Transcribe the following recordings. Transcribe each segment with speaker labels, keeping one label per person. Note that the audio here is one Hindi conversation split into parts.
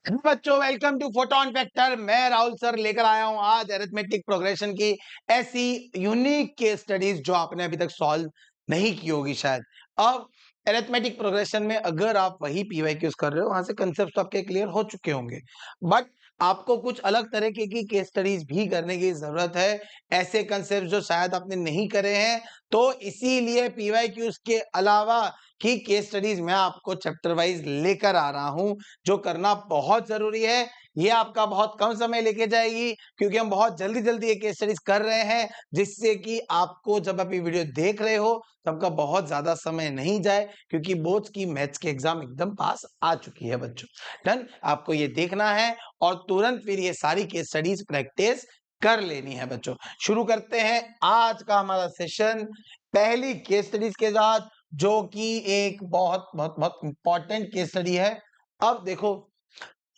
Speaker 1: बच्चों वेलकम टू फोटोन फैक्टर। मैं राहुल सर लेकर आया हूं आज अरिथमेटिक प्रोग्रेशन की ऐसी यूनिक केस स्टडीज जो आपने अभी तक सॉल्व नहीं की होगी शायद। अब अरिथमेटिक प्रोग्रेशन में अगर आप वही पीवाईक्यूज कर रहे हो वहां से कंसेप्ट आपके क्लियर हो चुके होंगे, बट आपको कुछ अलग तरीके की केस स्टडीज भी करने की जरूरत है, ऐसे कंसेप्ट जो शायद आपने नहीं करे हैं। तो इसीलिए पीवाईक्यूज के अलावा की केस स्टडीज मैं आपको चैप्टर वाइज लेकर आ रहा हूं, जो करना बहुत जरूरी है। ये आपका बहुत कम समय लेके जाएगी क्योंकि हम बहुत जल्दी जल्दी ये केस स्टडीज कर रहे हैं, जिससे कि आपको जब आप ये वीडियो देख रहे हो तब का बहुत ज्यादा समय नहीं जाए, क्योंकि बोर्ड्स की मैथ्स की एग्जाम एकदम पास आ चुकी है बच्चों। डन, आपको ये देखना है और तुरंत फिर ये सारी केस स्टडीज प्रैक्टिस कर लेनी है बच्चों। शुरू करते हैं आज का हमारा सेशन पहली केस स्टडीज के साथ, जो कि एक बहुत बहुत बहुत इंपॉर्टेंट केस स्टडी है। अब देखो,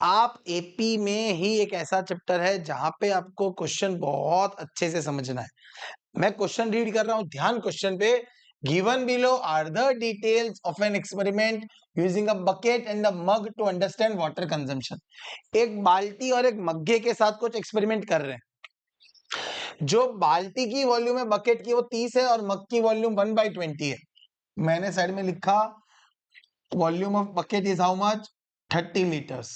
Speaker 1: आप एपी में ही एक ऐसा चैप्टर है जहां पे आपको क्वेश्चन बहुत अच्छे से समझना है। मैं क्वेश्चन रीड कर रहा हूं, ध्यान क्वेश्चन पे। Given below are the details of an experiment using a bucket and a mug to understand water consumption. एक बाल्टी और एक मग्गे के साथ कुछ एक्सपेरिमेंट कर रहे हैं। जो बाल्टी की वॉल्यूम है बकेट की वो 30 है और मग की वॉल्यूम 1/20 है। मैंने साइड में लिखा volume of bucket is how much, 30 litres,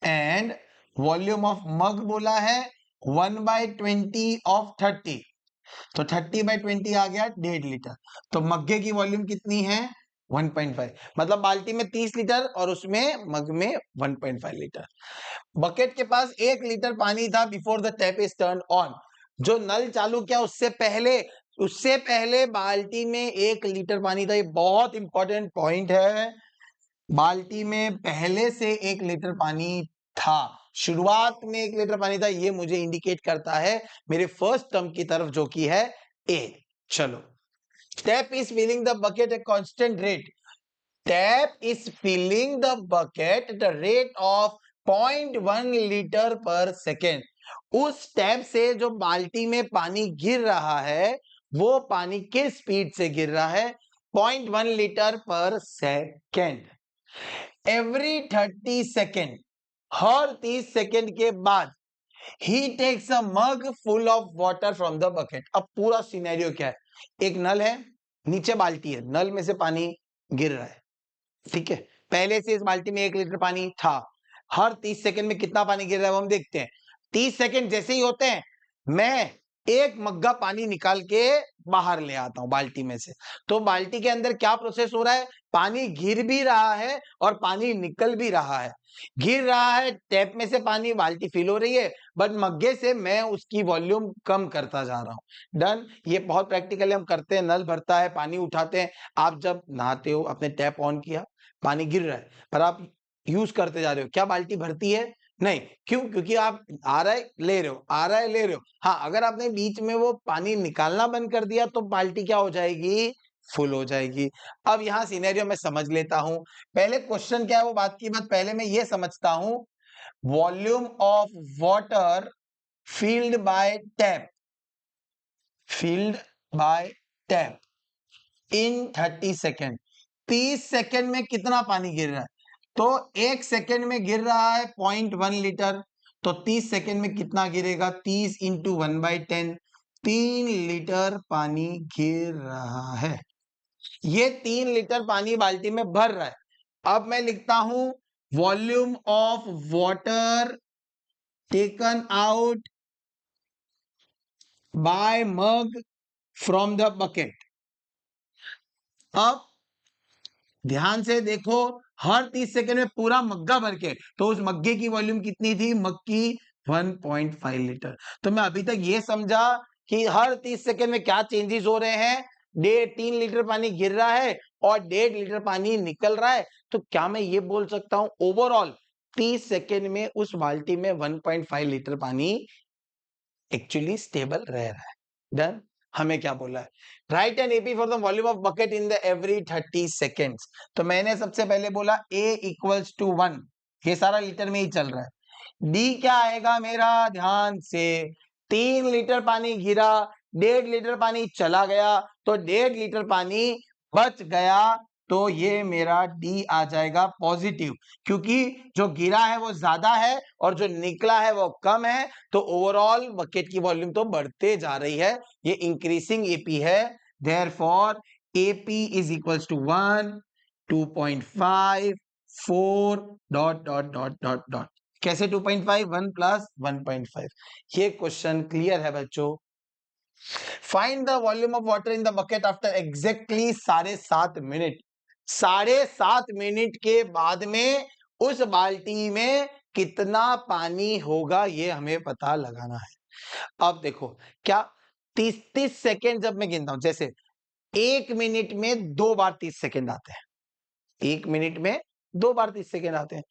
Speaker 1: and volume of mug बोला है 1/20 ऑफ 30। तो 30/20 आ गया 1.5 लीटर। तो मग्गे की वॉल्यूम कितनी है 1.5, मतलब बाल्टी में 30 लीटर और उसमें मग में 1.5 लीटर। बकेट के पास 1 लीटर पानी था before the tap is turn on. जो नल चालू किया उससे पहले बाल्टी में 1 लीटर पानी था। ये बहुत इंपॉर्टेंट पॉइंट है। बाल्टी में पहले से 1 लीटर पानी था, शुरुआत में 1 लीटर पानी था। ये मुझे इंडिकेट करता है मेरे फर्स्ट टर्म की तरफ, जो की है ए। चलो, tap is filling the bucket at constant rate. Tap is filling the bucket at the rate of 0.1 litre per second. उस टैप से जो बाल्टी में पानी गिर रहा है वो पानी किस स्पीड से गिर रहा है, 0.1 litre per second. Every 30 second, हर 30 सेकेंड के बाद he takes a mug full of water from the bucket. अब पूरा सिनेरियो क्या है, एक नल है, नीचे बाल्टी है, नल में से पानी गिर रहा है, ठीक है। पहले से इस बाल्टी में 1 लीटर पानी था। हर 30 सेकेंड में कितना पानी गिर रहा है वो हम देखते हैं। 30 सेकेंड जैसे ही होते हैं मैं एक मग्गा पानी निकाल के बाहर ले आता हूं बाल्टी में से। तो बाल्टी के अंदर क्या प्रोसेस हो रहा है, पानी गिर भी रहा है और पानी निकल भी रहा है। गिर रहा है, टैप में से पानी बाल्टी फिल हो रही है, बट मग्गे से मैं उसकी वॉल्यूम कम करता जा रहा हूं। डन, ये बहुत प्रैक्टिकली हम करते हैं। नल भरता है, पानी उठाते हैं। आप जब नहाते हो, आपने टैप ऑन किया, पानी गिर रहा है, पर आप यूज करते जा रहे हो, क्या बाल्टी भरती है? नहीं। क्यों? क्योंकि आप आ रहा है ले रहे हो, आ रहा है ले रहे हो। हाँ, अगर आपने बीच में वो पानी निकालना बंद कर दिया तो बाल्टी क्या हो जाएगी, फुल हो जाएगी। अब यहाँ सिनेरियो में समझ लेता हूं। पहले क्वेश्चन क्या है वो बात की बात, पहले मैं ये समझता हूं। Volume of water field bye tap, field bye tap in 30 second. 30 second में कितना पानी गिर रहा है? तो 1 सेकेंड में गिर रहा है 0.1 लीटर। तो 30 सेकेंड में कितना गिरेगा, 30 इंटू 1/10, 3 लीटर पानी गिर रहा है। ये 3 लीटर पानी बाल्टी में भर रहा है। अब मैं लिखता हूं volume of water taken out by mug from the bucket. अब ध्यान से देखो, हर 30 सेकेंड में पूरा मग्गा भर के, तो उस मग्गे की वॉल्यूम कितनी थी, मग की 1.5 लीटर। तो मैं अभी तक ये समझा कि हर 30 सेकेंड में क्या चेंजेस हो रहे हैं, 3 लीटर पानी गिर रहा है और 1.5 लीटर पानी निकल रहा है। तो क्या मैं ये बोल सकता हूं ओवरऑल 30 सेकेंड में उस बाल्टी में 1.5 लीटर पानी एक्चुअली स्टेबल रह रहा है। डन। हमें क्या बोला है, right an AP for the volume of bucket in the every 30 seconds. तो मैंने सबसे पहले बोला a इक्वल्स टू 1, ये सारा लीटर में ही चल रहा है। डी क्या आएगा मेरा, ध्यान से, 3 लीटर पानी गिरा, 1.5 लीटर पानी चला गया, तो 1.5 लीटर पानी बच गया तो ये मेरा डी आ जाएगा पॉजिटिव, क्योंकि जो गिरा है वो ज्यादा है और जो निकला है वो कम है, तो ओवरऑल बकेट की वॉल्यूम तो बढ़ते जा रही है, ये इंक्रीजिंग एपी है। Therefore AP is equals to 1, 2.5, 4 dot dot dot dot dot. कैसे 2.5? 1 प्लस 1.5। ये क्वेश्चन क्लियर है बच्चों। Find the volume of water in the bucket after exactly 7.5 minute. 7.5 minute के बाद में उस बाल्टी में कितना पानी होगा, ये हमें पता लगाना है। अब देखो, क्या 30 सेकेंड जब मैं गिनता हूं, जैसे 1 मिनट में 2 बार 30 सेकेंड आते हैं, 1 मिनट में 2 बार 30 सेकेंड आते हैं,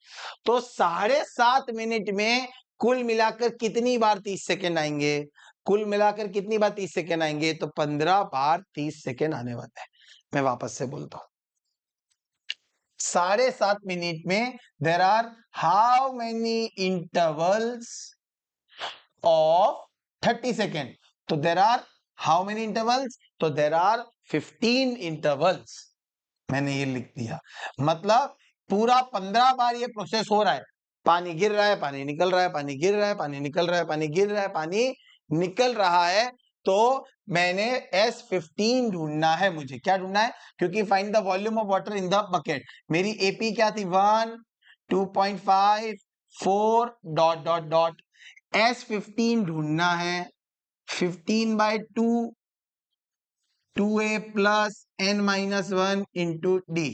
Speaker 1: तो 7.5 मिनट में कुल मिलाकर कितनी बार 30 सेकेंड आएंगे? कुल मिलाकर कितनी बार 30 सेकेंड आएंगे? तो 15 बार 30 सेकेंड आने वाले हैं। मैं वापस से बोलता हूं, 7.5 मिनट में there are how many intervals of 30 second? तो there are how many intervals? तो देर आर 15 इंटरवल्स। मैंने ये लिख दिया, मतलब पूरा 15 बार ये प्रोसेस हो रहा है। पानी गिर रहा है, पानी निकल रहा है, पानी गिर रहा है, पानी निकल रहा है, पानी गिर रहा है, पानी निकल रहा है। तो मैंने S15 ढूंढना है, मुझे क्या ढूंढना है? क्योंकि find the volume of water in the bucket, मेरी एपी क्या थी? 1, 2.5, 4 डॉट डॉट डॉट। S15 ढूंढना है, 15/2 2a plus n-1 into d.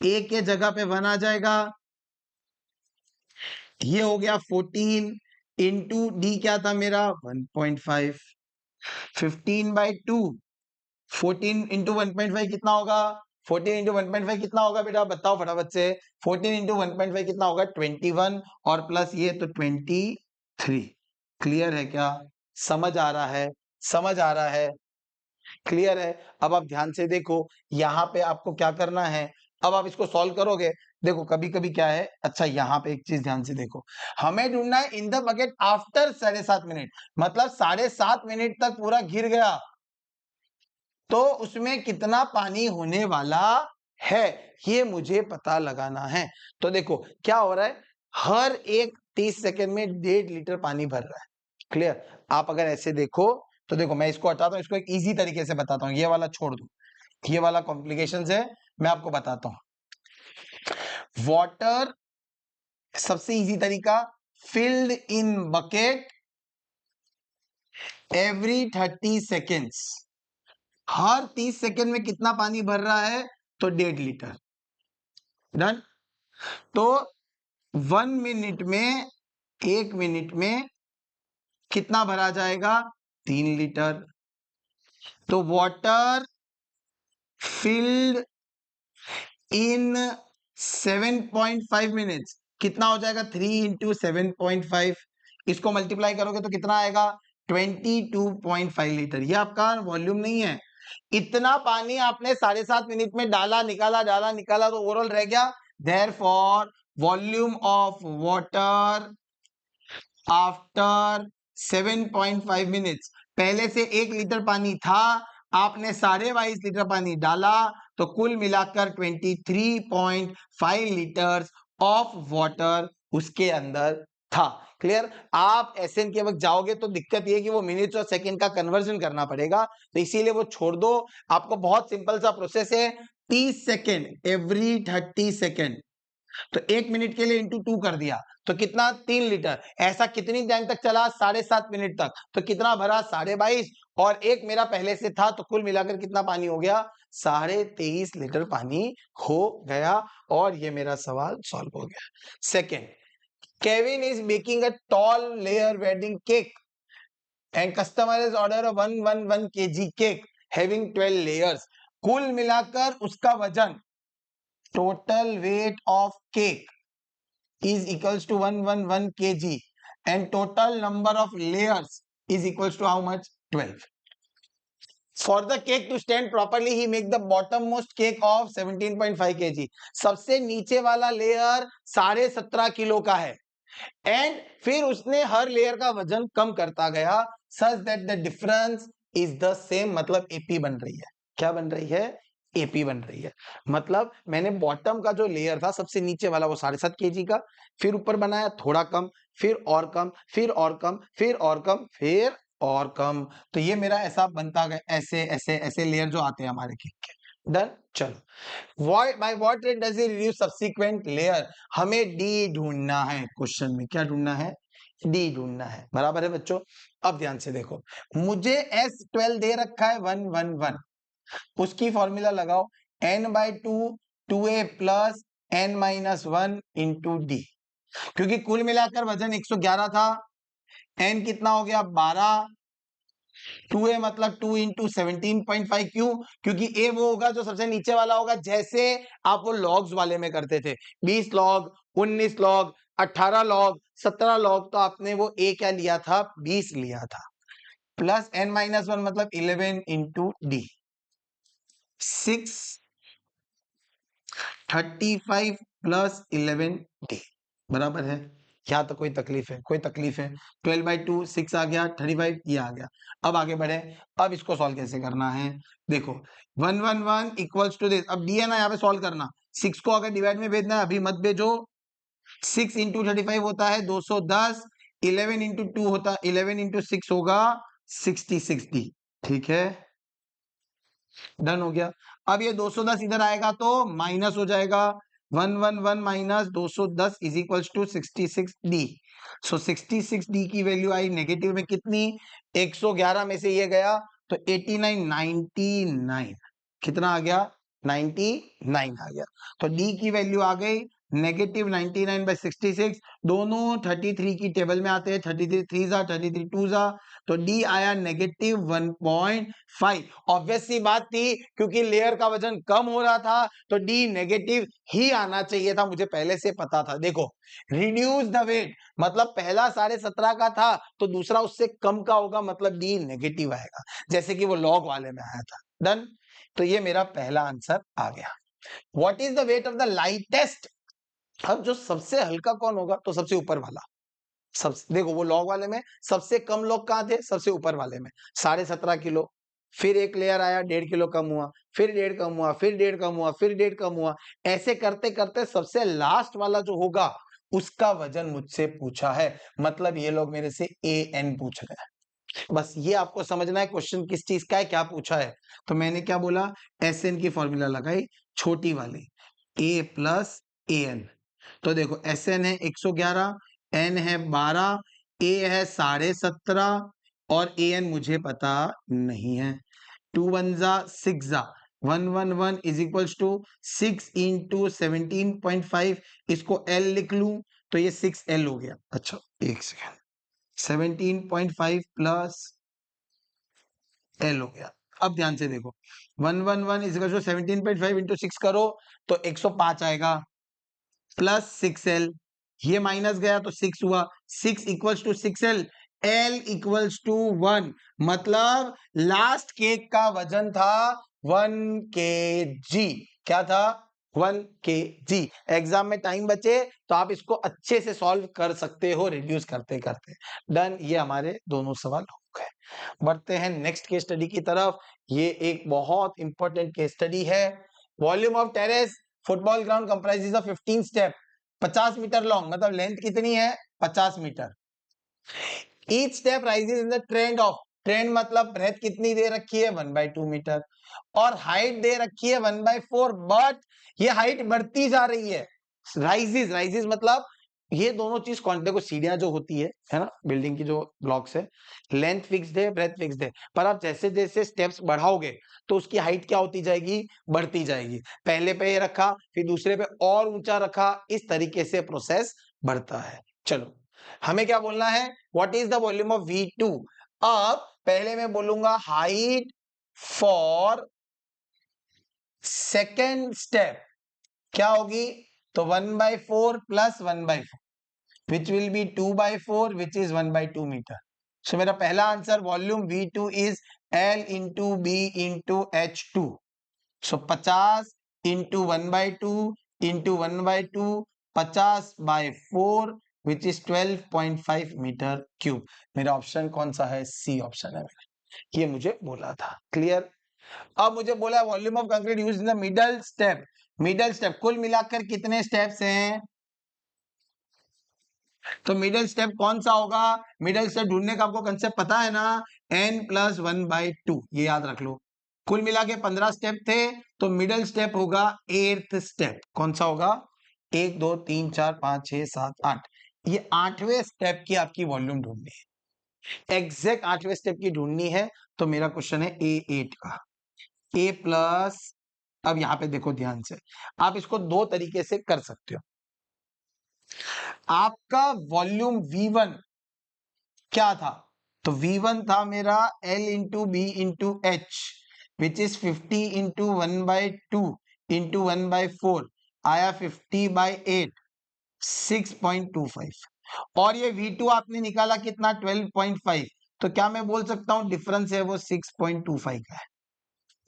Speaker 1: A के जगह पे 1 आ जाएगा, ये हो गया 14 इंटू डी क्या था मेरा? 1.5। 15/2, 14 इंटू 1.5 कितना होगा? 14 इंटू 1.5 कितना होगा बेटा, बताओ फटाफट से। 14 इंटू 1.5 कितना होगा? 21, और प्लस ये तो 23। क्लियर है क्या? समझ आ रहा है? समझ आ रहा है? क्लियर है? अब आप ध्यान से देखो, यहाँ पे आपको क्या करना है, अब आप इसको सॉल्व करोगे। देखो कभी कभी क्या है, अच्छा यहाँ पे एक चीज ध्यान से देखो, हमें ढूंढना है in the bucket after 7.5 minute, मतलब 7.5 मिनट तक पूरा घिर गया तो उसमें कितना पानी होने वाला है, ये मुझे पता लगाना है। तो देखो क्या हो रहा है, हर एक 30 सेकेंड में 1.5 लीटर पानी भर रहा है। क्लियर? आप अगर ऐसे देखो तो देखो, मैं इसको हटाता हूं, इसको एक इजी तरीके से बताता हूं, ये वाला छोड़ दो, ये वाला कॉम्प्लिकेशंस है, मैं आपको बताता हूं। वाटर, सबसे इजी तरीका, filled in bucket every 30 seconds. Her 30 second में कितना पानी भर रहा है? तो 1.5 लीटर। डन। तो 1 मिनट में, 1 मिनट में कितना भरा जाएगा? 3 लीटर। तो वाटर फिल्ड इन 7.5 मिनट्स कितना हो जाएगा? 3 इंटू 7.5, इसको मल्टीप्लाई करोगे तो कितना आएगा? 22.5 लीटर। ये आपका वॉल्यूम नहीं है, इतना पानी आपने 7.5 मिनट में डाला निकाला, डाला निकाला, तो ओवरऑल रह गया। Therefore volume of water after 7.5 minutes, पहले से 1 लीटर पानी था, आपने 22.5 लीटर पानी डाला, तो कुल मिलाकर 23.5 लीटर्स ऑफ वाटर उसके अंदर था। क्लियर? आप एसएन के वक्त जाओगे तो दिक्कत ये कि वो मिनट्स और सेकंड का कन्वर्जन करना पड़ेगा, तो इसीलिए वो छोड़ दो। आपको बहुत सिंपल सा प्रोसेस है, 30 सेकेंड एवरी 30 सेकेंड, तो 1 मिनट के लिए इंटू 2 कर दिया, तो कितना? 3 लीटर। ऐसा कितनी टाइम तक चला? 7.5 मिनट तक। तो कितना भरा? 22.5, और एक मेरा पहले से था, तो कुल मिलाकर कितना पानी हो गया? 23.5 लीटर पानी हो गया, और ये मेरा सवाल सॉल्व हो गया। Second, Kevin is baking a tall layer wedding cake and customer is order 111 kg cake having 12 layers. कुल मिलाकर उसका वजन, total weight of cake is equals to 111 kg and total number of layers is equals to how much? 12. For the cake to stand properly, he make the bottommost cake of 17.5 kg. सबसे नीचे वाला लेयर 17.5 किलो का है, एंड फिर उसने हर लेयर का वजन कम करता गया, such that the difference is the same, मतलब एपी बन रही है। क्या बन रही है? एपी बन रही है। मतलब मैंने बॉटम का जो लेयर था सबसे नीचे वाला वो 7.5 kg का, फिर ऊपर बनाया थोड़ा कम, फिर और कम, फिर और कम, फिर और कम, फिर और कम। तो ये मेरा ऐसा बनता गया, ऐसे ऐसे ऐसे लेयर जो आते हैं हमारे केक के। डन। चलो, by what rate does it reduce subsequent layer? हमें डी ढूंढना है, क्वेश्चन में क्या ढूंढना है? डी ढूंढना है। बराबर है बच्चों? अब ध्यान से देखो, मुझे S12 दे रखा है 111, उसकी फॉर्मूला लगाओ, n/2 2a plus n-1 into D. क्योंकि कुल मिलाकर वजन 111 था, n कितना हो गया 12, 2a मतलब 2 इंटू 17.5। क्यों? क्योंकि a वो होगा जो सबसे नीचे वाला होगा, जैसे आप वो लॉग्स वाले में करते थे, 20 लॉग, 19 लॉग, 18 लॉग, 17 लॉग, तो आपने वो a क्या लिया था? 20 लिया था, प्लस n-1 मतलब 11 इंटू डी। 635 प्लस 11 डी बराबर है। क्या तो कोई तकलीफ है? कोई तकलीफ है? 12/2 6 आ गया, 35 ये आ गया। अब आगे बढ़े, अब इसको सॉल्व कैसे करना है? देखो 111 इक्वल्स टू दिस, अब डी है ना यहाँ पे सॉल्व करना, 6 को अगर डिवाइड में भेजना है अभी मत भेजो, 6 इंटू 35 होता है 210, 11 इंटू 2 होता है 11 इंटू 6 होगा 66 डी। ठीक है, डन हो गया। अब ये 210 इधर आएगा तो माइनस हो जाएगा, 111 minus 210 is equals to 66 d. So 66 d की वैल्यू आई नेगेटिव में कितनी? 111 में से ये गया तो 89, 99 कितना आ गया? 99 आ गया। तो डी की वैल्यू आ गई नेगेटिव 99/66। दोनों 33 की टेबल में आते हैं, 33 3 जा 33 2 जा, तो डी आया नेगेटिव 1.5। ऑब्वियस सी बात थी, क्योंकि लेयर का वजन कम हो रहा था तो डी नेगेटिव ही आना चाहिए था, मुझे पहले से पता था। देखो, रिड्यूस द वेट मतलब पहला 17.5 का था तो दूसरा उससे कम का होगा, मतलब डी नेगेटिव आएगा, जैसे कि वो लॉग वाले में आया था। डन। तो ये मेरा पहला आंसर आ गया। What is the weight of the lightest? अब जो सबसे हल्का कौन होगा? तो सबसे ऊपर वाला। सबसे, देखो वो लॉग वाले में सबसे कम लॉग कहाँ थे? सबसे ऊपर वाले में, 17.5 किलो। फिर एक लेयर आया 1.5 किलो कम हुआ, फिर 1.5 कम हुआ, फिर 1.5 कम हुआ, फिर 1.5 कम हुआ। ऐसे करते करते सबसे लास्ट वाला जो होगा उसका वजन मुझसे पूछा है, मतलब ये लोग मेरे से an पूछ रहे हैं। बस ये आपको समझना है क्वेश्चन किस चीज का है, क्या पूछा है। तो मैंने क्या बोला? SN की फॉर्मूला लगाई, छोटी वाली, a प्लस an। तो देखो SN है 111, n है 12, a है 17.5 और an मुझे पता नहीं है। 2 1 जा 6 जा, 111 इज इक्वल्स टू 6 इंटू 17.5, इसको L लिख लूं तो ये 6L हो गया। अच्छा एक सेकेंड, 17.5 प्लस L हो गया। अब ध्यान से देखो, 111 इज इक्वल टू 17.5 इंटू 6 करो तो 105 आएगा, प्लस 6L, ये माइनस गया तो 6 हुआ, 6 equals to 6L, L equals to 1, मतलब लास्ट केक का वजन था 1 kg। क्या था? 1 kg। एग्जाम में टाइम बचे तो आप इसको अच्छे से सॉल्व कर सकते हो रिड्यूस करते करते। डन, ये हमारे दोनों सवाल हो गए। बढ़ते हैं नेक्स्ट केस स्टडी की तरफ। ये एक बहुत इंपॉर्टेंट केस स्टडी है। Volume of terrace football ground comprises of 15 step, 50 metre long, मतलब लेंथ कितनी है? 50 metre. Each step rises in the tread of, tread मतलब ब्रेथ कितनी दे रखी है? 1/2 मीटर, और हाइट दे रखी है 1/4, बट ये हाइट बढ़ती जा रही है। राइजेस, राइजेस मतलब ये दोनों चीज कौन, देखो सीढ़ियां जो होती है ना, बिल्डिंग की जो ब्लॉक्स है, लेंथ फिक्स्ड है, ब्रेथ फिक्स्ड है, पर आप जैसे जैसे स्टेप्स बढ़ाओगे तो उसकी हाइट क्या होती जाएगी? बढ़ती जाएगी। पहले पे ये रखा, फिर दूसरे पे और ऊंचा रखा, इस तरीके से प्रोसेस बढ़ता है। चलो, हमें क्या बोलना है? What is the volume of V2? अब पहले मैं बोलूंगा हाइट फॉर सेकेंड स्टेप क्या होगी? तो 1/4 plus 1/4 which will be 2/4 which is 1/2 metre. So मेरा पहला answer volume V2 is L into B into H2। So 50 into 1/2 into 1/2, 50/4 which is 12.5 metre cube. मेरा ऑप्शन कौन सा है? सी ऑप्शन है मेरा, ये मुझे बोला था। क्लियर? अब मुझे बोला volume of concrete use in the middle step. Middle step कुल मिलाकर कितने स्टेप्स हैं? तो मिडल स्टेप कौन सा होगा? मिडल स्टेप ढूंढने का आपको कंसेप्ट पता है ना, n+1/2, ये याद रख लो। कुल मिला के 15 स्टेप थे, तो मिडल स्टेप होगा 8th स्टेप। कौन सा होगा? 1 2 3 4 5 6 7 8, ये 8वें स्टेप की आपकी वॉल्यूम ढूंढनी है, एग्जैक्ट 8वें स्टेप की ढूंढनी है। तो मेरा क्वेश्चन है A8 का, A प्लस, अब यहां पे देखो ध्यान से, आप इसको दो तरीके से कर सकते हो। आपका वॉल्यूम V1 क्या था? तो V1 था मेरा L into B into H, which is 50 into 1/2 into 1/4, आया 50/8, 6.25। और ये V2 आपने निकाला कितना? 12.5। तो क्या मैं बोल सकता हूं डिफरेंस है वो 6.25 का है?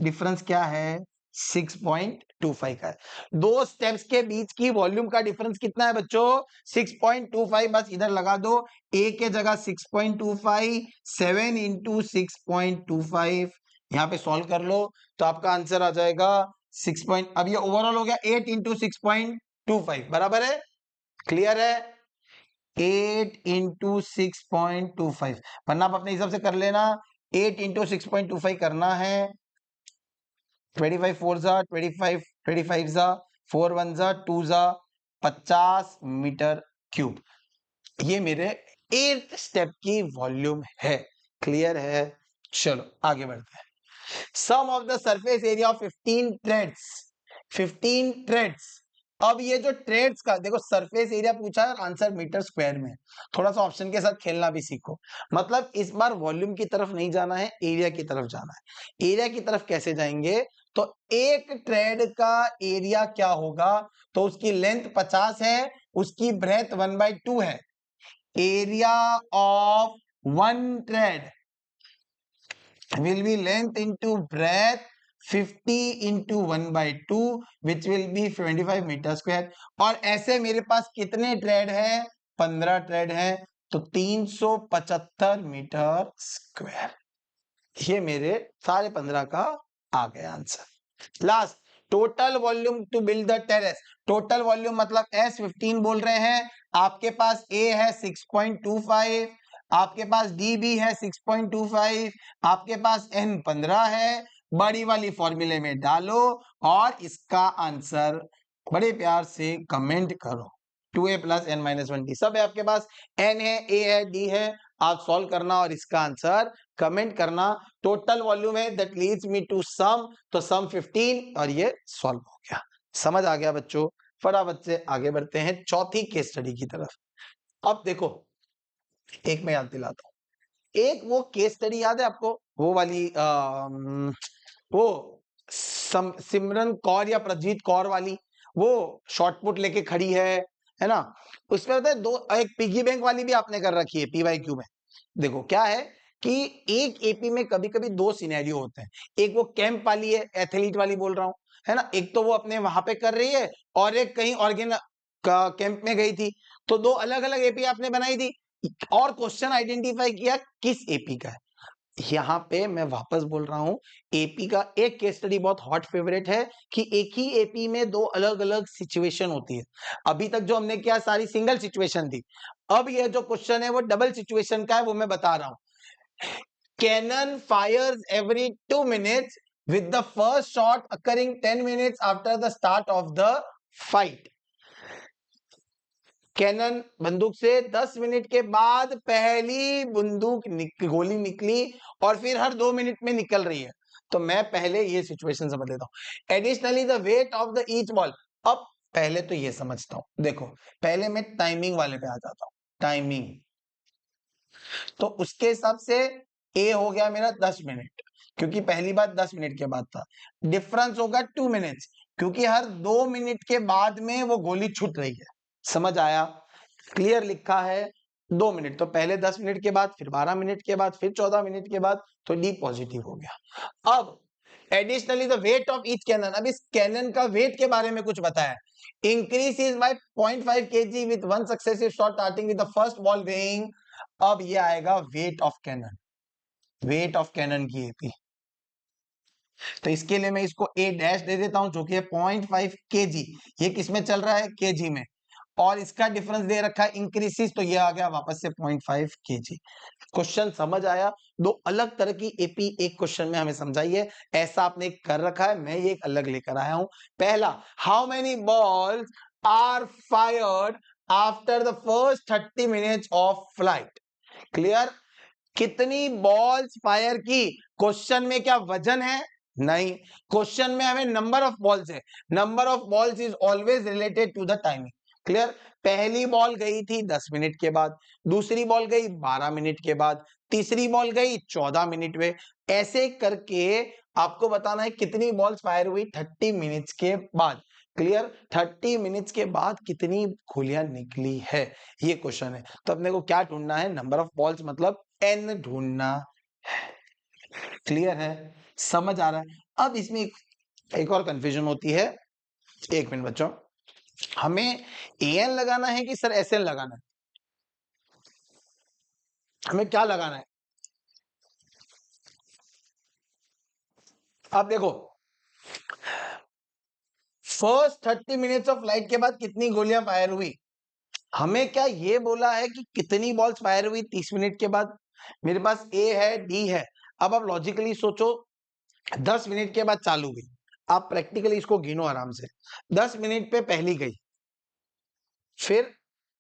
Speaker 1: डिफरेंस क्या है? 6.25 का है। दो स्टेप्स के बीच की वॉल्यूम का डिफरेंस कितना है बच्चों? 6.25। बस इधर लगा दो, ए के जगह 6.25, 7 इंटू 6.25, यहां पे सॉल्व कर लो तो आपका आंसर आ जाएगा 6 पॉइंट, अब ये ओवरऑल हो गया 8 इंटू 6.25, बराबर है? क्लियर है? 8 इंटू 6.25, वरना आप अपने हिसाब से कर लेना। 8 इंटू 6.25 करना है, 25 4 जा 25, 25 जा 4 1 जा 2 जा 50 मीटर क्यूब, ये मेरे 8th स्टेप की वॉल्यूम है। क्लियर है? चलो आगे बढ़ते हैं। Sum of the surface area of 15 treads, 15 treads. अब ये जो ट्रेड्स का देखो, सरफेस एरिया पूछा है और आंसर मीटर स्क्वायर में, थोड़ा सा ऑप्शन के साथ खेलना भी सीखो। मतलब इस बार वॉल्यूम की तरफ नहीं जाना है, एरिया की तरफ जाना है। एरिया की तरफ कैसे जाएंगे? तो एक ट्रेड का एरिया क्या होगा? तो उसकी लेंथ 50 है, उसकी ब्रेथ 1/2 है। Area of one trade will be length into breadth 50 into 1/2, which will be 25 metre square. और ऐसे मेरे पास कितने ट्रेड है? 15 ट्रेड है, तो 375 मीटर स्क्वायर। ये मेरे सारे 15 का आ गया answer. Last, total volume to build the terrace. Total volume मतलब S15 बोल रहे हैं, आपके पास A है 6.25, आपके पास D भी है 6.25, आपके पास N 15 है। बड़ी वाली फॉर्मूले में डालो और इसका आंसर बड़े प्यार से कमेंट करो। 2A + N-1D सब है आपके पास, N है, A है, D है, आप सॉल्व करना और इसका आंसर कमेंट करना। टोटल वॉल्यूम है that leads me to some, तो सम 15 और ये सॉल्व हो गया। समझ आ गया बच्चों? फटाफट से आगे बढ़ते हैं चौथी केस स्टडी की तरफ। अब देखो, एक मैं याद दिलाता हूं, एक वो केस स्टडी याद है आपको, वो वाली वो सिमरन कौर या प्रजीत कौर वाली, वो शॉर्टपुट लेके खड़ी है ना? उसमें होता है दो, एक पिगी बैंक वाली भी आपने कर रखी है PYQ में। देखो क्या है कि एक एपी में कभी कभी दो सिनेरियो होते हैं, एक वो कैंप वाली है, एथलीट वाली बोल रहा हूं, है ना? एक तो वो अपने वहां पे कर रही है और एक कहीं ऑर्गेन का कैंप में गई थी, तो दो अलग अलग एपी आपने बनाई थी और क्वेश्चन आइडेंटिफाई किया किस एपी का है। यहाँ पे मैं वापस बोल रहा हूं, एपी का एक केस स्टडी बहुत हॉट फेवरेट है कि एक ही एपी में दो अलग अलग सिचुएशन होती है। अभी तक जो हमने किया सारी सिंगल सिचुएशन थी, अब ये जो क्वेश्चन है वो डबल सिचुएशन का है, वो मैं बता रहा हूं। Cannon fires every 2 minutes with the first shot occurring 10 minutes after the start of the fight। Cannon बंदूक से 10 मिनट के बाद पहली बंदूक गोली निकली और फिर हर 2 मिनट में निकल रही है। तो मैं पहले ये सिचुएशन समझ लेता हूं। Additionally the weight of the each ball. अब पहले तो ये समझता हूं, देखो पहले मैं टाइमिंग वाले पे आ जाता हूं। टाइमिंग, तो उसके हिसाब से ए हो गया मेरा 10 मिनट, क्योंकि पहली बात 10 मिनट के बाद था। डिफरेंस होगा 2 मिनट्स, क्योंकि हर 2 मिनट के बाद में वो गोली छूट रही है। समझ आया? क्लियर लिखा है 2 मिनट, तो पहले 10 मिनट के बाद, फिर 12 मिनट के बाद, फिर 14 मिनट के बाद, तो डी पॉजिटिव हो गया। अब additionally the weight of each cannon, अब इस कैनन का वेट के बारे में कुछ बताया। Increase by 0.5 kg with one successive shot starting with the first ball weighing. अब ये आएगा weight of cannon, weight of cannon की एपी। तो इसके लिए मैं इसको ए डैश दे देता हूं जो कि है 0.5 kg। ये किस में चल रहा है? केजी में। और इसका डिफरेंस दे रखा है इंक्रीसिस, तो ये आ गया वापस से 0.5 kg। क्वेश्चन समझ आया? दो अलग तरह की एपी एक क्वेश्चन में हमें समझाइए। ऐसा आपने कर रखा है, मैं ये एक अलग लेकर आया हूं। पहला, how many balls are fired after the first 30 minutes of flight? Clear? कितनी बॉल्स फायर की? क्वेश्चन में क्या वजन है? नहीं, क्वेश्चन में हमें नंबर ऑफ बॉल्स है। Number of balls is always related to the timing. Clear? पहली बॉल गई थी 10 मिनट के बाद, दूसरी बॉल गई 12 मिनट के बाद, तीसरी बॉल गई 14 मिनट में। ऐसे करके आपको बताना है कितनी बॉल्स फायर हुई 30 मिनट्स के बाद। क्लियर? 30 मिनट्स के बाद कितनी गोलियां निकली है, ये क्वेश्चन है। तो अपने को क्या ढूंढना है? नंबर ऑफ बॉल्स मतलब एन ढूंढना है। क्लियर है? समझ आ रहा है? अब इसमें एक और कंफ्यूजन होती है। एक मिनट बच्चों, हमें एन लगाना है कि सर एस एन लगाना है? हमें क्या लगाना है? अब देखो, फर्स्ट 30 मिनट्स ऑफ फ्लाइट के बाद कितनी गोलियां फायर हुई, हमें क्या ये बोला है कि कितनी बॉल्स फायर हुई 30 मिनट के बाद? मेरे पास ए है, डी है। अब आप लॉजिकली सोचो, 10 मिनट के बाद चालू हुई, आप प्रैक्टिकली इसको गिनो आराम से। 10 मिनट पे पहली गई, फिर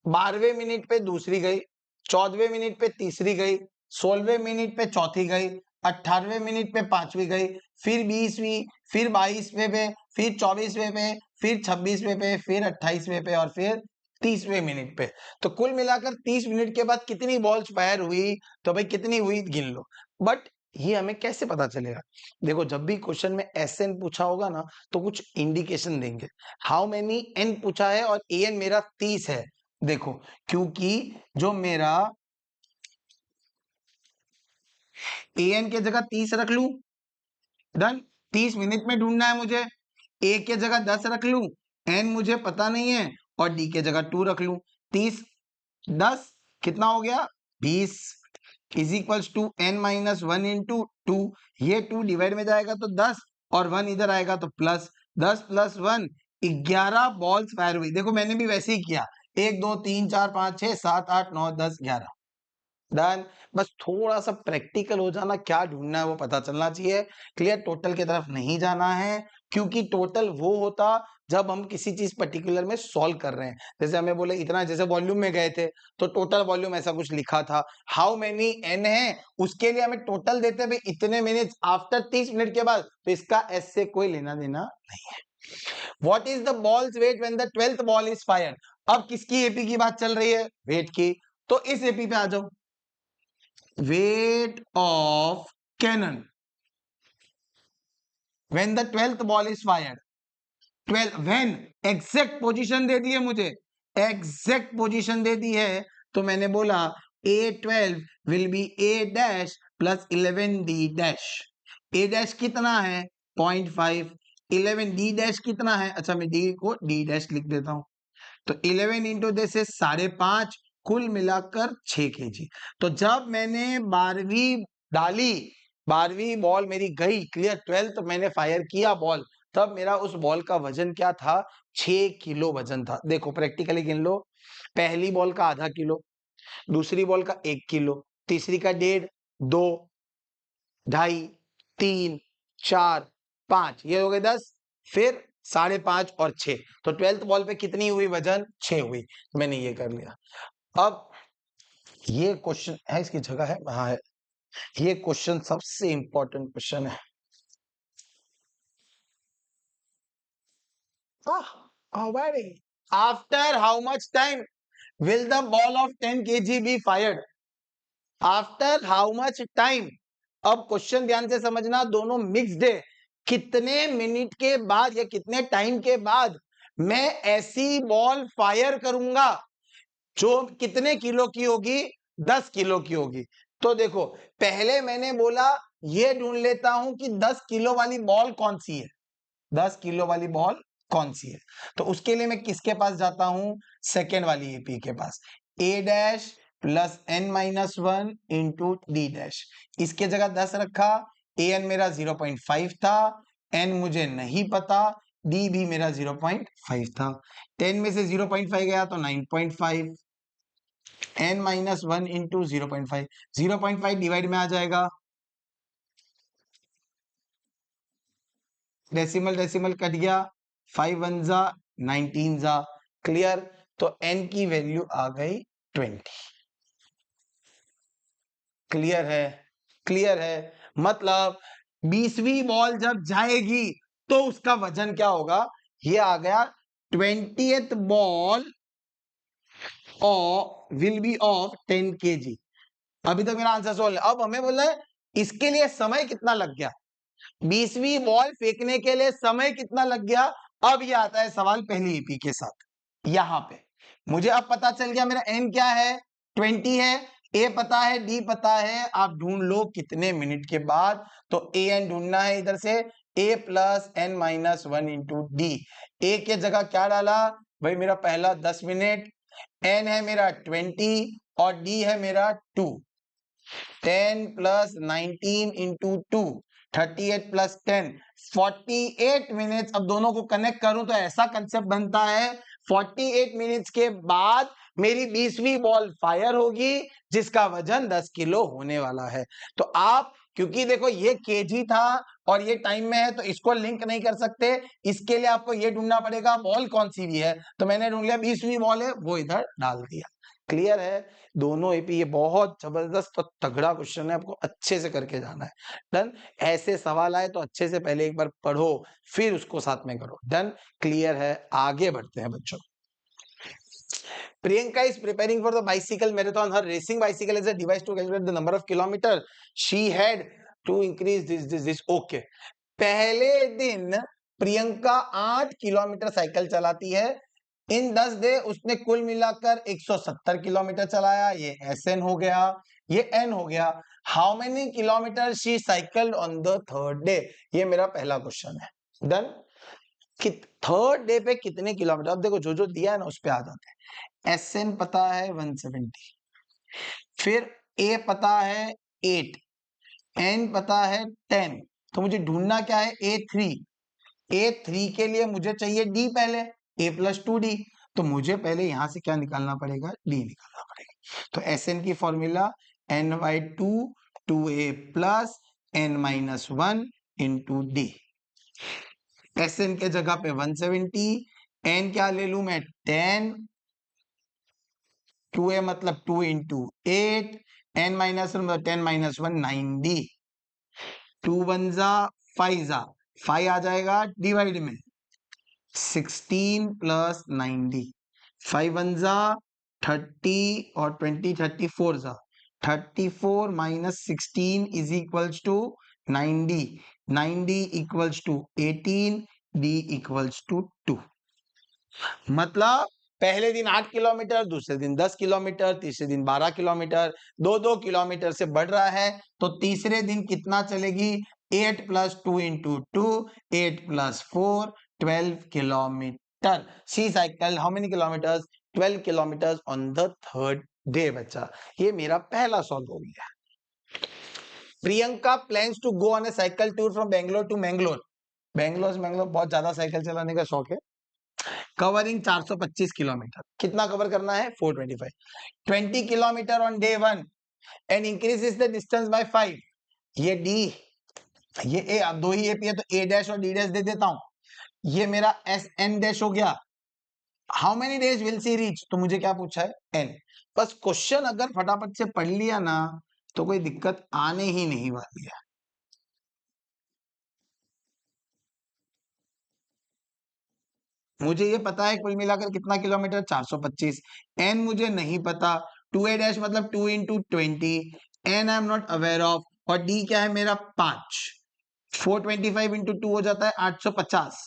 Speaker 1: 12वें मिनट पे दूसरी गई, 14वें मिनट पे तीसरी गई, 16वें मिनट पे चौथी गई, 18वें मिनट पे पांचवी गई, फिर 20वीं, फिर 22वें पे, फिर 24वें पे, फिर 26वें पे, फिर 28वें पे और फिर 30वें मिनट पे। तो कुल मिलाकर 30 मिनट के बाद कितनी बॉल्स फायर हुई? तो भाई कितनी हुई गिन लो। बट ये हमें कैसे पता चलेगा? देखो, जब भी क्वेश्चन में एसएन पूछा होगा ना, तो कुछ इंडिकेशन देंगे। हाउ मेनी एन पूछा है और एन मेरा 30 है। देखो, क्योंकि जो मेरा एन के जगह 30 रख लू, डन। 30 मिनट में ढूंढना है मुझे। ए के जगह 10 रख लू, एन मुझे पता नहीं है, और डी के जगह 2 रख लू। 30 10 कितना हो गया? 20 is equals to n minus 1 into 2। ये 2 डिवाइड में जाएगा तो 10, और 1 इधर आएगा तो प्लस 10 प्लस 1, 11 बॉल्स फायर हुई। देखो, मैंने भी वैसे ही किया, 1 2 3 4 5 6 7 8 9 10 11, डन। बस थोड़ा सा प्रैक्टिकल हो जाना, क्या ढूंढना है वो पता चलना चाहिए। क्लियर? टोटल की तरफ नहीं जाना है, क्योंकि टोटल वो होता जब हम किसी चीज पर्टिकुलर में सॉल्व कर रहे हैं। जैसे हमें बोले इतना, जैसे वॉल्यूम में गए थे तो टोटल वॉल्यूम ऐसा कुछ लिखा था। हाउ मेनी एन है, उसके लिए हमें टोटल देते हैं इतने मिनट आफ्टर 30 मिनट के बाद, तो इसका एस से कोई लेना देना नहीं है। What is the balls weight when the 12th ball is fired? अब किसकी एपी की बात चल रही है? वेट की। तो इस एपी पे आ जाओ। weight of cannon when the 12th ball is fired। 12 when exact position दे दी है मुझे, एग्जैक्ट पोजीशन दे दी है, तो मैंने बोला A12 will be A dash plus 11 D dash. A dash कितना है? 0.5। 11 D डैश कितना है? अच्छा, मैं D को D डैश लिख देता हूं। तो 11 इंटू दिस है 5.5, कुल मिलाकर 6 kg। तो जब मैंने 12वीं डाली, 12वीं बॉल मेरी गई, क्लियर, 12th मैंने फायर किया बॉल, तब मेरा उस बॉल का वजन क्या था? 6 किलो वजन था। देखो, प्रैक्टिकली गिन लो, पहली बॉल का आधा किलो, दूसरी बॉल का 1 किलो, तीसरी का 1.5, 2, 2.5, 3, 4, 5, ये हो गए 10, फिर 5.5 और 6, तो 12th बॉल पे कितनी हुई वजन? 6 हुई। मैंने ये कर लिया। अब ये क्वेश्चन है, इसकी जगह है, हाँ है। ये क्वेश्चन सबसे इंपॉर्टेंट क्वेश्चन है। After how much time will the ball of 10 kg be fired? After how much time? अब क्वेश्चन ध्यान से समझना, दोनों मिक्स्ड है। कितने मिनट के बाद या कितने टाइम के बाद मैं ऐसी बॉल फायर करूंगा जो कितने किलो की होगी? 10 किलो की होगी। तो देखो, पहले मैंने बोला ये ढूंढ लेता हूं कि 10 किलो वाली बॉल कौन सी है, 10 किलो वाली बॉल कौन सी है। तो उसके लिए मैं किसके पास जाता हूं? सेकेंड वाली एपी के पास। A dash plus n minus 1 into d dash, इसके जगह 10 रखा, an मेरा 0.5 था, n मुझे नहीं पता, d भी मेरा 0.5 था। 10 में से 0.5 गया तो 9.5, n माइनस 1 इंटू 0.5, 0.5 डिवाइड में आ जाएगा, डेसिमल डेसिमल कट गया, 5 1 जा 19 जा, क्लियर। तो n की वैल्यू आ गई 20। क्लियर है, क्लियर है। मतलब 20वीं बॉल जब जाएगी तो उसका वजन क्या होगा, ये आ गया 20th ball will be of 10 kg। अभी तक मेरा आंसर सोल्व है। अब हमें बोलना है इसके लिए समय कितना लग गया, 20वीं बॉल फेंकने के लिए समय कितना लग गया। अब ये आता है सवाल पहली ईपी के साथ। यहां पे मुझे अब पता चल गया मेरा एन क्या है, 20 है, ए पता है, डी पता है, आप ढूंढ लो कितने मिनट के बाद। तो ए एन ढूंढना है इधर से, a plus n minus 1 into d. A के जगह क्या डाला भाई, मेरा पहला 10 मिनट, एन है मेरा 20 और डी है मेरा 2। 10 प्लस 19 इंटू 2, 38 प्लस 10, 48 मिनट्स। अब दोनों को कनेक्ट करूं तो ऐसा कंसेप्ट बनता है, 48 मिनट्स के बाद मेरी 20वीं बॉल फायर होगी जिसका वजन 10 किलो होने वाला है। तो आप, क्योंकि देखो ये केजी था और ये टाइम में है तो इसको लिंक नहीं कर सकते, इसके लिए आपको ये ढूंढना पड़ेगा बॉल कौन सी भी है। तो मैंने ढूंढ लिया 20वीं बॉल है, वो इधर डाल दिया। क्लियर है दोनों एपी, ये बहुत जबरदस्त और तगड़ा क्वेश्चन है, आपको अच्छे से करके जाना है। डन। ऐसे सवाल आए तो अच्छे से पहले एक बार पढ़ो फिर उसको साथ में करो। डन, क्लियर है। आगे बढ़ते हैं बच्चों। Priyanka is preparing for the bicycle marathon. Her racing bicycle is a device to calculate the number of kilometer she had to increase this. Okay. पहले दिन प्रियंका 8 किलोमीटर साइकिल चलाती है। इन 10 डे उसने कुल मिलाकर 170 किलोमीटर चलाया। ये SN हो गया, ये N हो गया। How many kilometre she cycle on the third day, ये मेरा पहला क्वेश्चन है। डन। थर्ड डे पे कितने किलोमीटर, अब देखो जो जो दिया है ना उस पे आ जाते हैं। SN पता है 170, फिर A पता है 8, N पता है 10, तो मुझे ढूंढना क्या है, A3। A3 के लिए मुझे चाहिए D पहले, A प्लस 2D। तो मुझे पहले यहां से क्या निकालना पड़ेगा, D निकालना पड़ेगा। तो SN की formula N/2 2A plus N minus 1 into D। SN के जगह पे 170, N क्या ले लू मैं 10, 2A मतलब 2 इंटू 8, N माइनस 1 मतलब 10 माइनस 1 9D। 2 1 जा 5 जा, 5 आ जाएगा डिवाइड में, 16 प्लस 9D। 5 1 जा 30 और 20 34 जा, 34 minus 16 is equals to 9D। 9D equals to 18, D equals to 2। मतलब पहले दिन 8 किलोमीटर, दूसरे दिन 10 किलोमीटर, तीसरे दिन 12 किलोमीटर, 2-2 किलोमीटर से बढ़ रहा है। तो तीसरे दिन कितना चलेगी, 8 plus 2 into 2, 8 plus 4 12 kilometre. C cycle how many kilometres, 12 kilometres on the third day. बच्चा ये मेरा पहला सॉल्व हो गया। Priyanka plans to go on a cycle tour from Bangalore to Mangalore. Bangalore से मैंगलोर बहुत ज्यादा साइकिल चलाने का शौक है। कवरिंग 425 किलोमीटर, कितना कवर करना है 425, 20 kilometre on day 1 and increases the distance by 5। ये डी, ये ए, अब दो ही एपी है तो ए डैश और डी डैश दे देता हूं। ये मेरा एस एन डैश हो गया। How many days will see reach, तो मुझे क्या पूछा है एन। बस क्वेश्चन अगर फटाफट से पढ़ लिया ना तो कोई दिक्कत आने ही नहीं वाली है। मुझे ये पता है कुल मिलाकर कितना किलोमीटर 425, एन मुझे नहीं पता, 2a डैश मतलब 2 into 20, n I am not aware of, और डी क्या है मेरा 5, 425 इंटू 2 हो जाता है 850,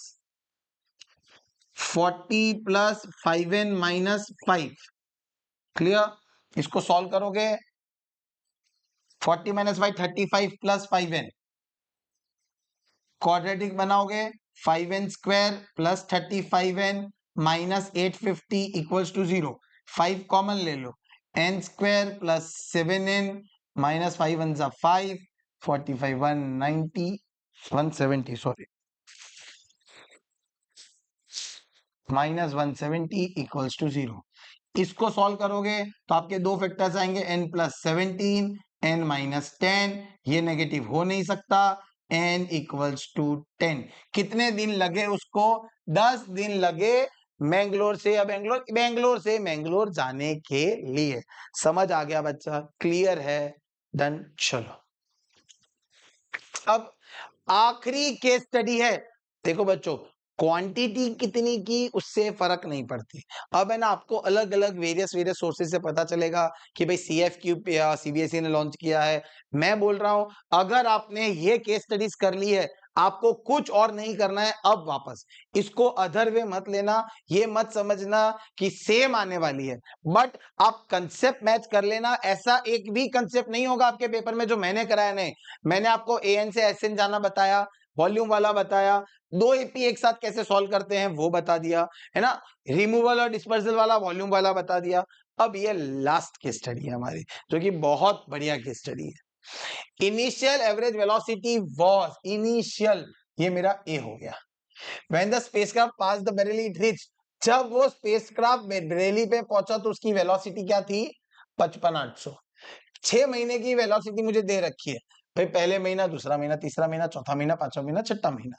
Speaker 1: 40 प्लस 5n माइनस 5। क्लियर, इसको सॉल्व करोगे 40 माइनस 5 35 प्लस 5n, क्वाड्रेटिक बनाओगे 5n square plus 35n minus 850 equals to 0। 5 common ले लो, n square plus 7n minus 5 1 जा 5, 45 190 170 सॉरी माइनस 170 इक्वल्स टू 0। इसको सॉल्व करोगे तो आपके दो फैक्टर्स आएंगे n प्लस 17 n माइनस 10, ये नेगेटिव हो नहीं सकता, n इक्वल्स टू 10। कितने दिन लगे उसको? 10 दिन लगे मैंगलोर से या बेंगलोर से मैंगलोर जाने के लिए। समझ आ गया बच्चा? क्लियर है? डन। चलो अब आखिरी केस स्टडी है। देखो बच्चों, क्वांटिटी कितनी की उससे फर्क नहीं पड़ती। अब है ना, आपको अलग अलग वेरियस सोर्सेज से पता चलेगा कि भाई CFQ या CBSE ने लॉन्च किया है। मैं बोल रहा हूं, अगर आपने ये केस स्टडीज कर ली है, आपको कुछ और नहीं करना है। अब वापस इसको अदर वे मत लेना, ये मत समझना कि सेम आने वाली है, बट आप कंसेप्ट मैच कर लेना। ऐसा एक भी कंसेप्ट नहीं होगा आपके पेपर में जो मैंने कराया नहीं। मैंने आपको AN से SN जाना बताया, वॉल्यूम वाला बताया, दो AP एक साथ कैसे सॉल्व करते हैं वो बता दिया, है ना, रिमूवल और डिस्पर्सल वाला वॉल्यूम वाला बता दिया। अब ये लास्ट केस स्टडी है हमारी, जो कि बहुत बढ़िया केस स्टडी है। Initial average velocity was, initial ये मेरा A हो गया। When the spacecraft pass the barely it reach, जब वो स्पेसक्राफ्ट बेरेली पे पहुंचा तो उसकी वेलोसिटी क्या थी? 55,800। 6 महीने की वेलोसिटी मुझे दे रखी है भाई, पहले महीना, दूसरा महीना, तीसरा महीना, चौथा महीना, पांचवा महीना, छठा महीना।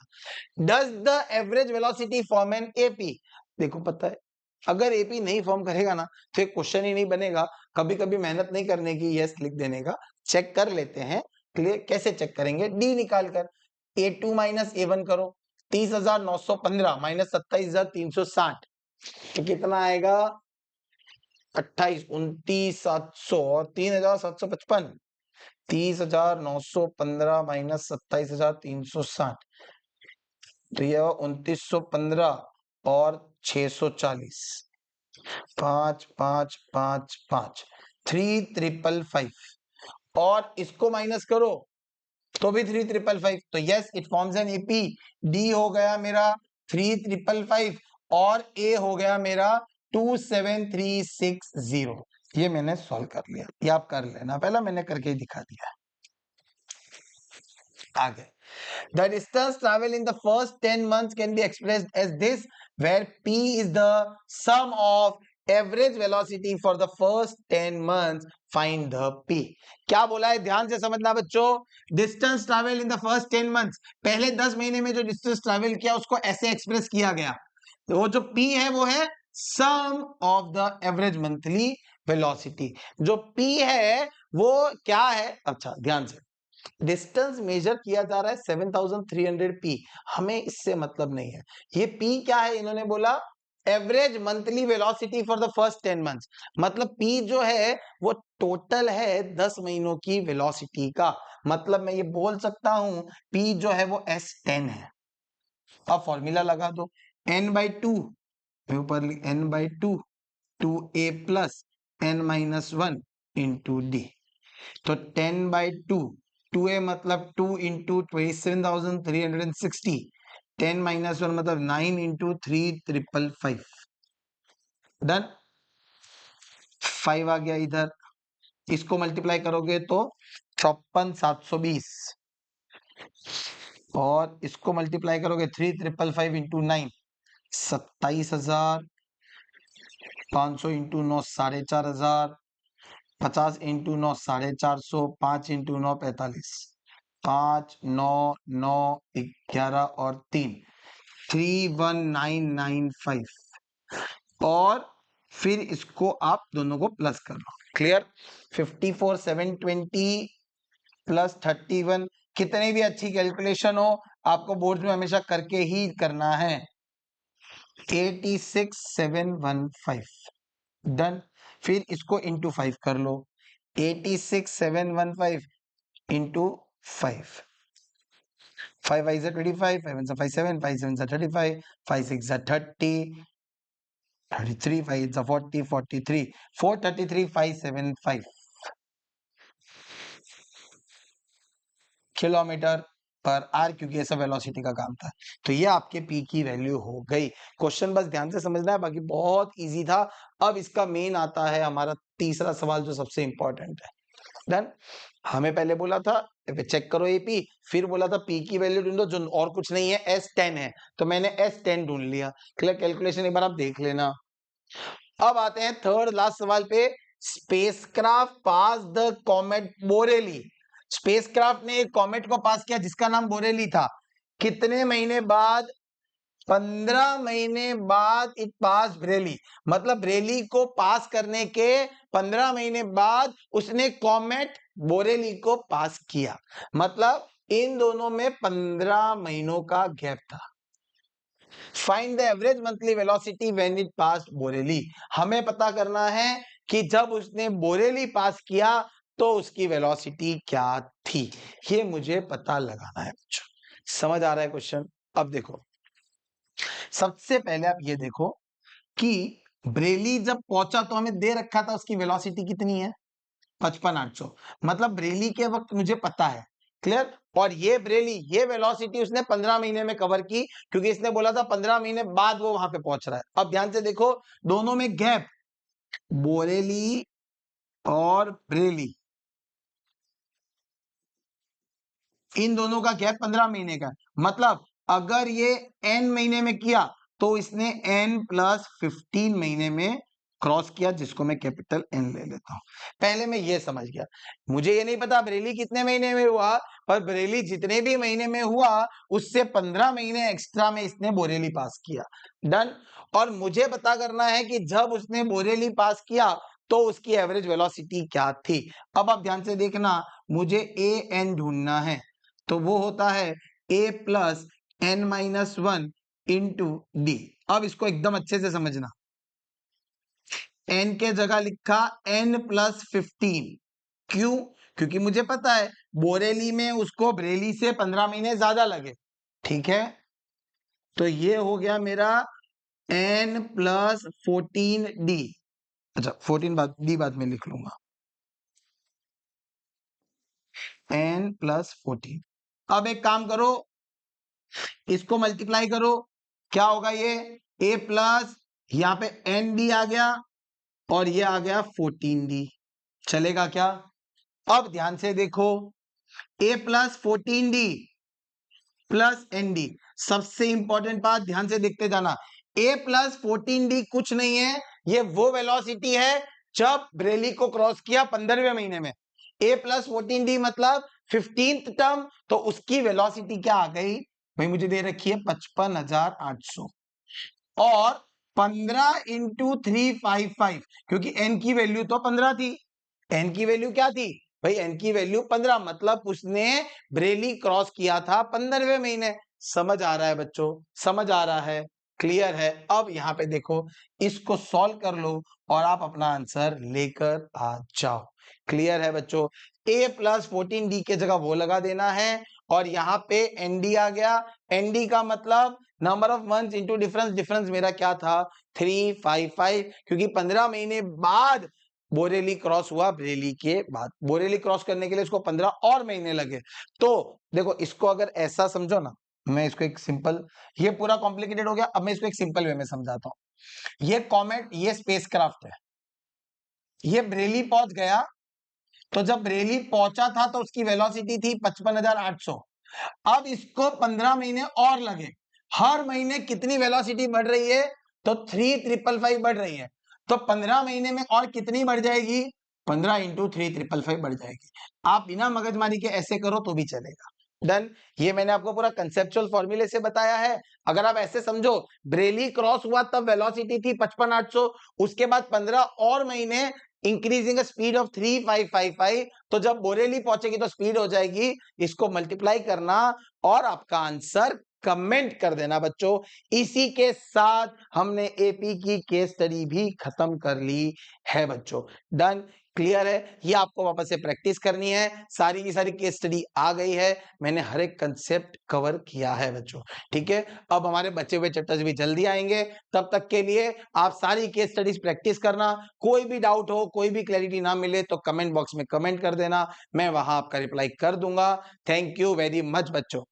Speaker 1: Does the average velocity form an AP? देखो पता है, अगर AP नहीं फॉर्म करेगा ना तो एक क्वेश्चन ही नहीं बनेगा। कभी कभी मेहनत नहीं करने की, यस लिख देने का। चेक कर लेते हैं। क्लियर? कैसे चेक करेंगे? D निकाल कर A2 माइनस A1 करो। 30,915 माइनस 27,360 तो कितना आएगा? 28 29 700 और 3,755। 30,915 माइनस 27,360 तो ये 2,915 और 640। 5 5 5 5 3,555 और इसको माइनस करो तो भी 3,555। तो yes, it forms an AP। D हो गया मेरा 3,555 और A हो गया मेरा 2,7,360। ये मैंने सॉल्व कर लिया, ये आप कर लेना, पहला मैंने करके ही दिखा दिया। आगे, the distance traveled in the first 10 months can be expressed as this, where P is the sum of average velocity for the first 10 months. Find the P. क्या बोला है? ध्यान से समझना बच्चों। Distance travel in the first 10 months, पहले 10 महीने में जो डिस्टेंस ट्रैवल किया उसको ऐसे एक्सप्रेस किया गया। तो वो जो P है वो है sum of the average monthly velocity. जो P है वो क्या है? अच्छा ध्यान से, डिस्टेंस मेजर किया जा रहा है 7,300 P, हमें इससे मतलब नहीं है। ये P क्या है? इन्होंने बोला average monthly velocity for the first 10 months. मतलब P जो है वो टोटल है 10 महीनों की वेलोसिटी का। मतलब मैं ये बोल सकता हूं P जो है वो S10 है। अब फॉर्मूला लगा दो, n/2 ऊपर n/2 2A plus n-1 into D। तो 10/2 2A मतलब 2 इंटू 27,360, 10-1 मतलब 9 इंटू 3,555। डन। 5 आ गया इधर, इसको मल्टीप्लाई करोगे तो 54,720 और इसको मल्टीप्लाई करोगे 3,555 इंटू 9 27,500 इंटू 9 4,500, 50 इंटू 9 450, 5 इंटू 9 45, 5 9 9 11 और 3 31995 और फिर इसको आप दोनों को प्लस कर लो। क्लियर? 54,720 प्लस 31, कितनी भी अच्छी कैलकुलेशन हो आपको बोर्ड में हमेशा करके ही करना है। 86,715। डन। फिर इसको इंटू 5 कर लो, 86,715 into 5, 5 5 is 25, 5 1 5 7, 5 7 is 35, 5 6 is 30, 33, 5 is 40, 43, 433,575 kilometre पर आर, क्योंकि ऐसा वेलोसिटी का काम था। तो ये आपके P की वैल्यू हो गई। क्वेश्चन बस ध्यान से समझना है, बाकी बहुत इजी था। अब इसका मेन आता है हमारा तीसरा सवाल जो सबसे इंपॉर्टेंट है। डन। हमें पहले बोला था चेक करो एपी, फिर बोला था पी की वैल्यू ढूंढो जो और कुछ नहीं है S10 है, तो मैंने S10 ढूंढ लिया। क्लियर, कैलकुलेशन एक बार आप देख लेना। अब आते हैं थर्ड लास्ट सवाल पे। Spacecraft pass the comet Borelli. Spacecraft ने एक कॉमेट को पास किया जिसका नाम बोरेली था। कितने महीने बाद? 15 महीने बाद इट पास ब्रेली। मतलब ब्रेली को पास करने के 15 महीने बाद उसने कॉमेट बोरेली को पास किया। मतलब इन दोनों में 15 महीनों का गैप था। Find the average monthly velocity when it pass Borelli. हमें पता करना है कि जब उसने बोरेली पास किया तो उसकी वेलोसिटी क्या थी, ये मुझे पता लगाना है बच्चों। समझ आ रहा है क्वेश्चन? अब देखो, सबसे पहले आप ये देखो कि ब्रेली जब पहुंचा तो हमें दे रखा था उसकी वेलोसिटी कितनी है, 55,800। मतलब ब्रेली के वक्त मुझे पता है। क्लियर? और ये ब्रेली, ये वेलोसिटी उसने 15 महीने में कवर की, क्योंकि इसने बोला था 15 महीने बाद वो वहां पे पहुंच रहा है। अब ध्यान से देखो, दोनों में गैप, बोरेली और ब्रेली, इन दोनों का गैप 15 महीने का। मतलब अगर ये n महीने में किया तो इसने n+15 महीने में क्रॉस किया, जिसको मैं कैपिटल N ले लेता हूं। पहले मैं ये समझ गया। मुझे ये नहीं पता बरेली कितने महीने में हुआ, पर बरेली जितने भी महीने में हुआ उससे 15 महीने एक्स्ट्रा में इसने बोरेली पास किया। डन। और मुझे पता करना है कि जब उसने बोरेली पास किया तो उसकी एवरेज वेलोसिटी क्या थी। अब आप ध्यान से देखना, मुझे an ढूंढना है, तो वो होता है a+n-1 इंटू डी। अब इसको एकदम अच्छे से समझना, n के जगह लिखा n+15। क्यों? क्योंकि मुझे पता है बोरेली में उसको बरेली से 15 महीने ज्यादा लगे। ठीक है, तो ये हो गया मेरा n+14d। अच्छा, 14 बाद डी बाद में लिख लूंगा, n+14। अब एक काम करो, इसको मल्टीप्लाई करो, क्या होगा ये a प्लस, यहाँ पे एन डी आ गया और ये आ गया 14d। चलेगा क्या? अब ध्यान से देखो, a+14d प्लस एन डी। सबसे इंपॉर्टेंट बात ध्यान से देखते जाना, a+14d कुछ नहीं है, ये वो वेलोसिटी है जब बरेली को क्रॉस किया 15वें महीने में। a+14d मतलब 15th टर्म, तो उसकी वेलोसिटी क्या आ गई भाई, मुझे दे रखी है 55,800। और 15 इंटू 355, क्योंकि n की वैल्यू तो 15 थी। n की वैल्यू क्या थी भाई? n की वैल्यू 15, मतलब उसने बरेली क्रॉस किया था 15वें महीने। समझ आ रहा है बच्चों? समझ आ रहा है? क्लियर है? अब यहाँ पे देखो, इसको सॉल्व कर लो और आप अपना आंसर लेकर आ जाओ। क्लियर है बच्चों? a+14d के जगह वो लगा देना है, और यहाँ पे nd आ गया। nd का मतलब number of months into difference. Difference मेरा क्या था? 355, क्योंकि 15 महीने बाद बोरेली क्रॉस हुआ, बरेली के बाद। बोरेली क्रॉस करने के लिए उसको 15 और महीने लगे। तो देखो, इसको अगर ऐसा समझो ना, मैं इसको एक सिंपल, ये पूरा कॉम्प्लिकेटेड हो गया, अब मैं इसको एक सिंपल वे में समझाता हूँ। ये कॉमेट, ये स्पेसक्राफ्ट है, ये बरेली पहुंच गया। तो जब बरेली पहुंचा था तो उसकी वेलोसिटी थी 55,800। अब इसको 15 महीने और लगे। हर महीने कितनी वेलोसिटी बढ़ रही है? तो 3,555 बढ़ रही है। तो 15 महीने में और कितनी बढ़ जाएगी? 15 इंटू 3,555 बढ़ जाएगी। आप बिना मगजमारी के ऐसे करो तो भी चलेगा। डन। ये मैंने आपको पूरा कंसेप्चुअल फॉर्मूले से बताया है। अगर आप ऐसे समझो, बरेली क्रॉस हुआ तब वेलोसिटी थी 55,800, उसके बाद 15 और महीने इंक्रीजिंग स्पीड ऑफ 3,555, तो जब बोरेली पहुंचेगी तो स्पीड हो जाएगी। इसको मल्टीप्लाई करना और आपका आंसर कमेंट कर देना बच्चों। इसी के साथ हमने एपी की केस स्टडी भी खत्म कर ली है बच्चों। डन। क्लियर है? ये आपको वापस से प्रैक्टिस करनी है। सारी की सारी केस स्टडी आ गई है, मैंने हर एक कंसेप्ट कवर किया है बच्चों। ठीक है, अब हमारे बचे हुए चैप्टर्स भी जल्दी आएंगे। तब तक के लिए आप सारी केस स्टडीज प्रैक्टिस करना। कोई भी डाउट हो, कोई भी क्लैरिटी ना मिले तो कमेंट बॉक्स में कमेंट कर देना, मैं वहां आपका रिप्लाई कर दूंगा। थैंक यू वेरी मच बच्चों।